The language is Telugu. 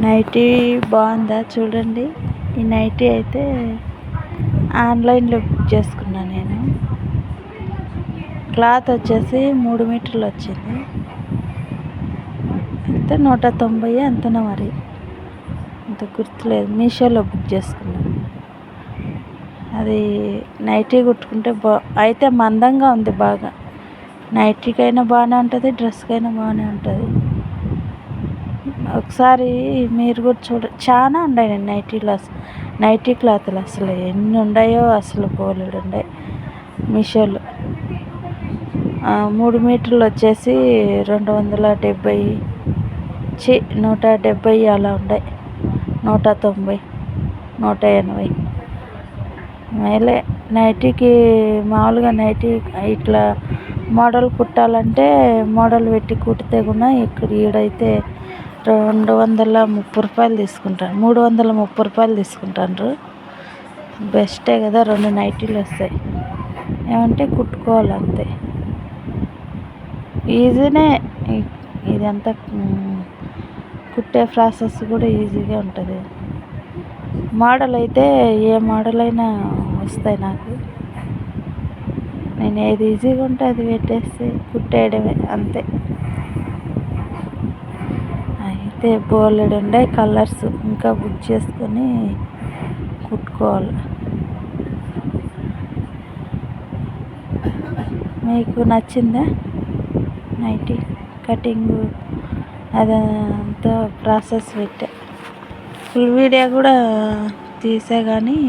నైటీ బాగుందా చూడండి. ఈ నైటీ అయితే ఆన్లైన్లో బుక్ చేసుకున్నా నేను. క్లాత్ వచ్చేసి 3 మీటర్లు వచ్చింది. అయితే 190 ఎంతనో మరి, అంత గుర్తులేదు. మీషోలో బుక్ చేసుకున్నాను. అది నైటీ కుట్టుకుంటే అయితే మందంగా ఉంది బాగా. నైటీకైనా బాగానే ఉంటుంది, డ్రెస్కైనా బాగానే ఉంటుంది. ఒకసారి మీరు కూడా చాలా ఉన్నాయి నైటీలు. నైటీ క్లాతులు అసలు ఎన్ని ఉన్నాయో, అసలు బోలెడు ఉన్నాయి మీషోలో. 3 మీటర్లు వచ్చేసి 270, 170 అలా ఉన్నాయి. 190, 180 మేలే. నైటీకి మామూలుగా నైటీ ఇట్లా మోడల్ కుట్టాలంటే మోడల్ పెట్టి కుడితే కూడా ఈడైతే 230 రూపాయలు తీసుకుంటాను. 330 రూపాయలు తీసుకుంటాను. బెస్టే కదా, 2 నైటీలు వస్తాయి. ఏమంటే కుట్టుకోవాలి అంతే, ఈజీనే. ఇదంతా కుట్టే ప్రాసెస్ కూడా ఈజీగా ఉంటుంది. మోడల్ అయితే ఏ మోడల్ అయినా వస్తాయి నాకు. నేను ఏది ఈజీగా ఉంటే అది పెట్టేసి కుట్టేయడమే అంతే. అయితే బోలెడు ఉండే కలర్స్, ఇంకా బుక్ చేసుకొని కుట్టుకోవాలి. మీకు నచ్చిందా నైటీ కటింగు? అదంతా ప్రాసెస్ పెట్టా. ఫుల్ వీడియో కూడా తీసా కానీ